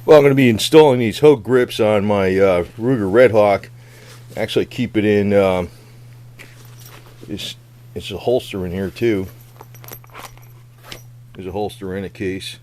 Well, I'm going to be installing these Hogue grips on my Ruger Redhawk. Actually, keep it in. It's a holster in here too. There's a holster in a case.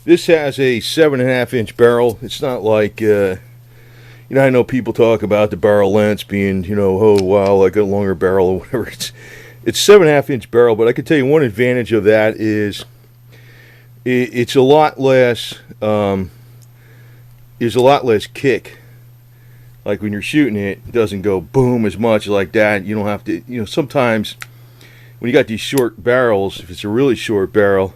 This has a 7.5-inch barrel. It's not like I know people talk about the barrel lengths being oh wow, like a longer barrel or whatever. It's 7.5-inch barrel, but I can tell you one advantage of that is it's a lot less. There's a lot less kick. Like when you're shooting it doesn't go boom as much like that. You don't have to, sometimes when you got these short barrels, if it's a really short barrel,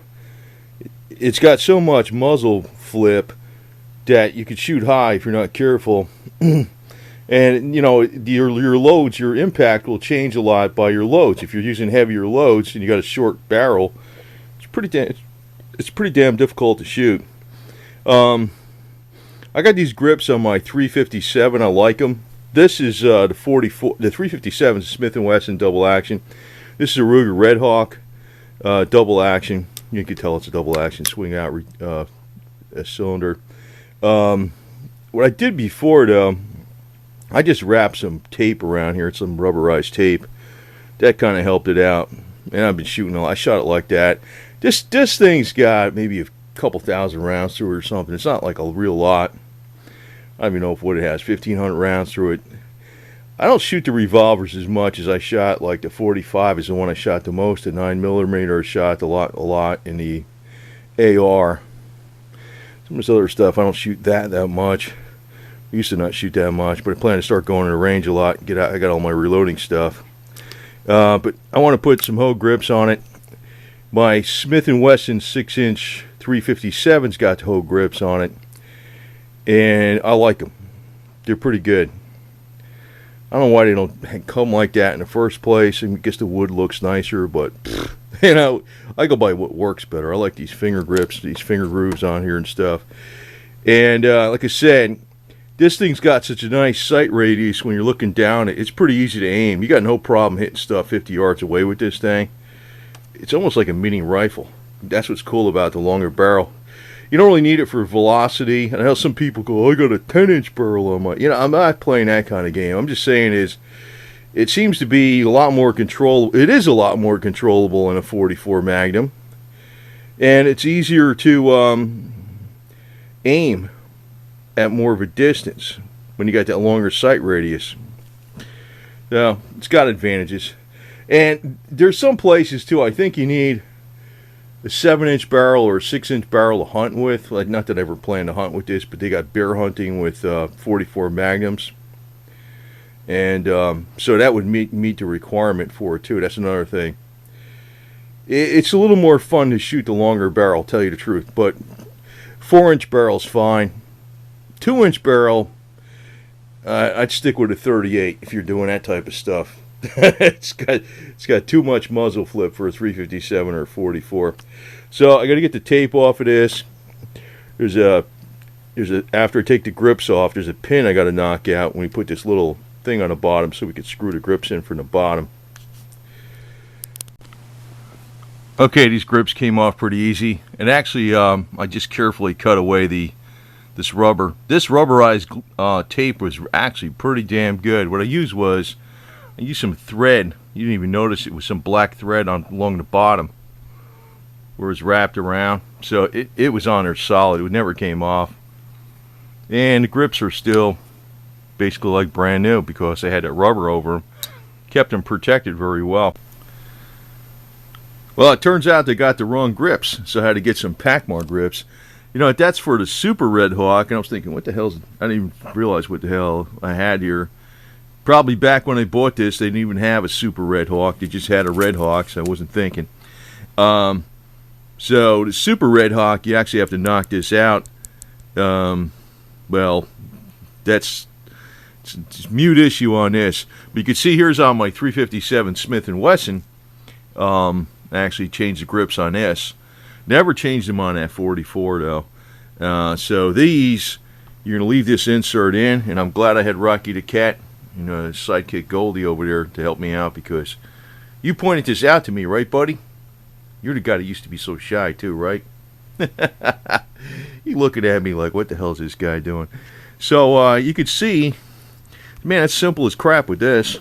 it's got so much muzzle flip that you could shoot high if you're not careful. And, your loads, your impact will change a lot by your loads. If you're using heavier loads and you got a short barrel, it's pretty damn difficult to shoot. I got these grips on my 357. I like them. This is the 357 is Smith & Wesson double action. This is a Ruger Redhawk double action. You can tell it's a double action swing out a cylinder. What I did before though, I just wrapped some tape around here, some rubberized tape. That kind of helped it out. And I've been shooting I shot it like that. This thing's got maybe a couple thousand rounds through it or something. It's not like a real lot. I don't even know what it has, 1,500 rounds through it. I don't shoot the revolvers as much as I shot. Like the 45 is the one I shot the most. The 9mm I shot a lot in the AR. Some of this other stuff I don't shoot that much. I used to not shoot that much, but I plan to start going to the range a lot. I got all my reloading stuff. But I want to put some Hogue grips on it. My Smith & Wesson 6-inch 357's got Hogue grips on it, and I like them. They're pretty good. I don't know why they don't come like that in the first place. I guess the wood looks nicer, but I go by what works better. I like these finger grips, these finger grooves on here and stuff. And like I said, this thing's got such a nice sight radius when you're looking down. It's pretty easy to aim. You got no problem hitting stuff 50 yards away with this thing. It's almost like a mini rifle. That's what's cool about the longer barrel. You don't really need it for velocity. I know some people go, I got a 10-inch barrel on my... I'm not playing that kind of game. I'm just saying it seems to be a lot more controllable. It is a lot more controllable in a 44 Magnum. And it's easier to aim at more of a distance when you got that longer sight radius. So, it's got advantages. And there's some places, too, I think you need a 7-inch barrel or a 6-inch barrel to hunt with. Like, not that I ever plan to hunt with this, but they got bear hunting with 44 Magnums. And so that would meet the requirement for it, too. That's another thing. It's a little more fun to shoot the longer barrel, tell you the truth. But 4-inch barrel's fine. 2-inch barrel, I'd stick with a 38 if you're doing that type of stuff. It's got too much muzzle flip for a 357 or a 44. So I got to get the tape off of this. After I take the grips off, there's a pin I got to knock out when we put this little thing on the bottom so we can screw the grips in from the bottom. Okay, these grips came off pretty easy, and actually I just carefully cut away this rubber. This rubberized tape was actually pretty damn good. What I used was some thread. You didn't even notice it was some black thread along the bottom where it was wrapped around. So it was on there solid. It never came off. And the grips are still basically like brand new because they had that rubber over them. Kept them protected very well. Well, it turns out they got the wrong grips, so I had to get some Pachmayr grips. That's for the Super Redhawk, and I was thinking, what the hell? I didn't even realize what the hell I had here. Probably back when I bought this, they didn't even have a Super Redhawk. They just had a Redhawk, so I wasn't thinking. So the Super Redhawk, you actually have to knock this out. Well, it's a mute issue on this. But you can see here's on my 357 Smith & Wesson. I actually changed the grips on this. Never changed them on that 44 though. So these, you're going to leave this insert in, and I'm glad I had Rocky the Cat, sidekick Goldie over there to help me out, because you pointed this out to me, right, buddy? You're the guy that used to be so shy too, right? He looking at me like, what the hell is this guy doing? So you could see, man, it's simple as crap with this.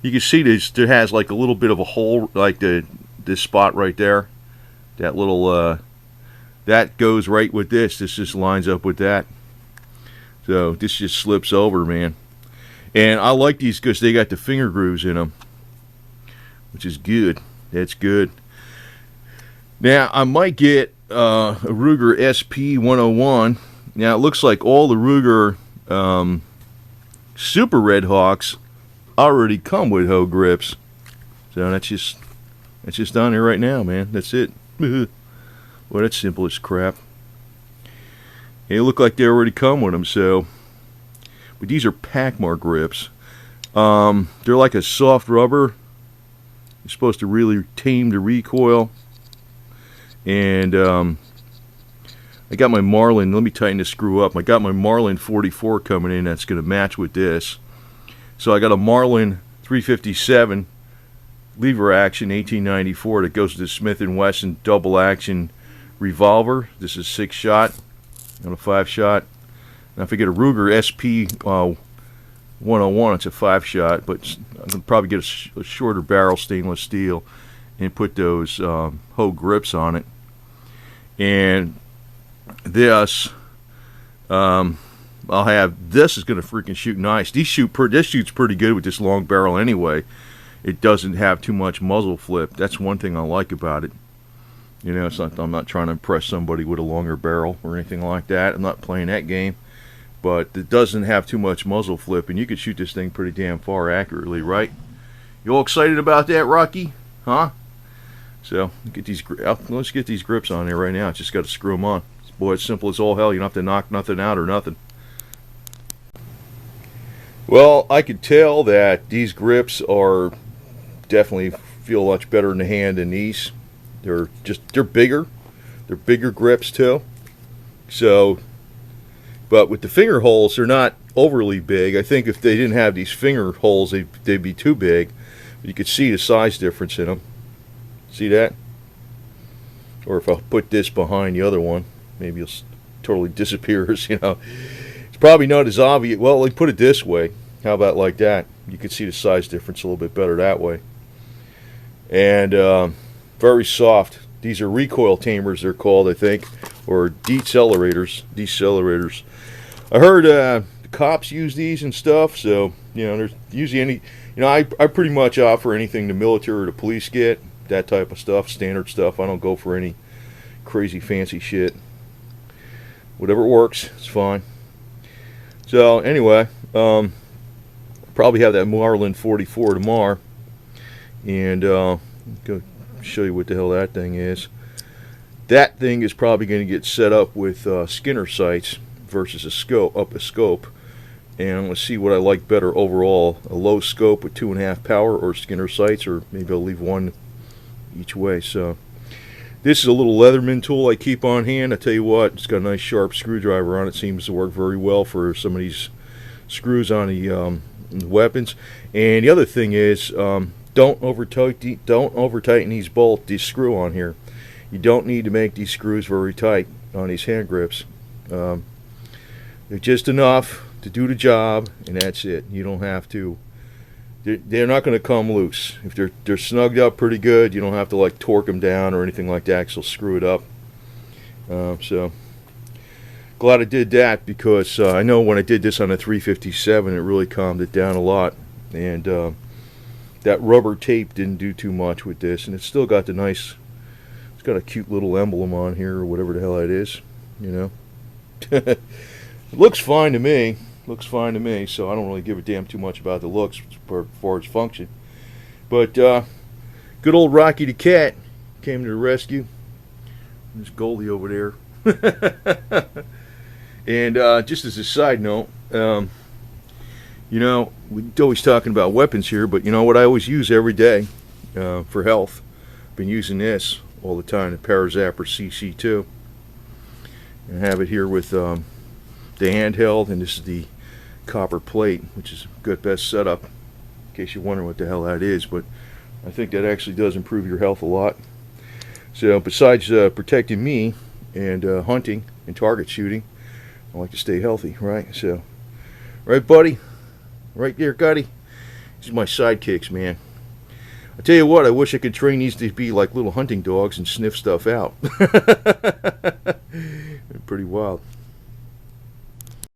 You can see there has like a little bit of a hole, like this spot right there. That little, that goes right with this. This just lines up with that. So this just slips over, man. And I like these because they got the finger grooves in them, which is good. That's good. Now, I might get a Ruger SP-101. Now, it looks like all the Ruger Super Redhawks already come with hoe grips. So that's just on there right now, man. That's it. Well, that's simple as crap. They look like they already come with them, so. But these are Pachmayr grips. They're like a soft rubber. You're supposed to really tame the recoil. And I got my Marlin. Let me tighten this screw up. I got my Marlin 44 coming in. That's going to match with this. So I got a Marlin 357 lever action 1894 that goes to the Smith & Wesson double action revolver. This is 6-shot on a 5-shot. Now if I get a Ruger SP-101, it's a 5-shot, but I can probably get a shorter barrel stainless steel and put those hoe grips on it. And this, I'll have, this is going to freaking shoot nice. This shoots pretty good with this long barrel anyway. It doesn't have too much muzzle flip. That's one thing I like about it. You know, it's not, I'm not trying to impress somebody with a longer barrel or anything like that. I'm not playing that game. But it doesn't have too much muzzle flip, and you can shoot this thing pretty damn far accurately, right? You all excited about that, Rocky? Huh? So let's get these grips on there right now. Just got to screw them on. Boy, it's simple as all hell. You don't have to knock nothing out or nothing. Well, I could tell that these grips are definitely feel much better in the hand than these. They're bigger. They're bigger grips too. So, but with the finger holes, they're not overly big. I think if they didn't have these finger holes, they'd be too big. But you could see the size difference in them. See that? Or if I put this behind the other one, maybe it'll totally disappears, you know. It's probably not as obvious. Well, like put it this way. How about like that? You can see the size difference a little bit better that way. And very soft. These are recoil tamers, they're called, I think, or decelerators. I heard the cops use these and stuff, so you know, there's usually any. You know, I pretty much offer anything the military or the police get, that type of stuff, standard stuff. I don't go for any crazy fancy shit. Whatever works, it's fine. So anyway, probably have that Marlin 44 tomorrow, and go show you what the hell that thing is. That thing is probably going to get set up with Skinner sights versus a scope, and I'm going to see what I like better overall: a low scope with 2.5 power, or Skinner sights, or maybe I'll leave one each way. So this is a little Leatherman tool I keep on hand. I tell you what, it's got a nice sharp screwdriver on it. Seems to work very well for some of these screws on the weapons. And the other thing is, don't over tighten these screw on here. You don't need to make these screws very tight on these hand grips. They're just enough to do the job, and that's it. You don't have to. They're not going to come loose. If they're snugged up pretty good, you don't have to like torque them down or anything like that, 'cause they'll screw it up. So glad I did that, because I know when I did this on a 357, it really calmed it down a lot, and that rubber tape didn't do too much with this, and it's still got the nice. It's got a cute little emblem on here, or whatever the hell that is, you know. It looks fine to me. Looks fine to me, so I don't really give a damn too much about the looks as far as function. But good old Rocky the Cat came to the rescue. There's Goldie over there. And just as a side note, you know, we're always talking about weapons here, but you know what I always use every day for health? I've been using this all the time, the Parazapper CC2. And I have it here with the handheld, and this is the copper plate, which is a good best setup, in case you're wondering what the hell that is. But I think that actually does improve your health a lot. So besides protecting me and hunting, in target shooting. I like to stay healthy, right? So, right, buddy? Right there, Gutty? These are my sidekicks, man. I tell you what, I wish I could train these to be like little hunting dogs and sniff stuff out. Pretty wild.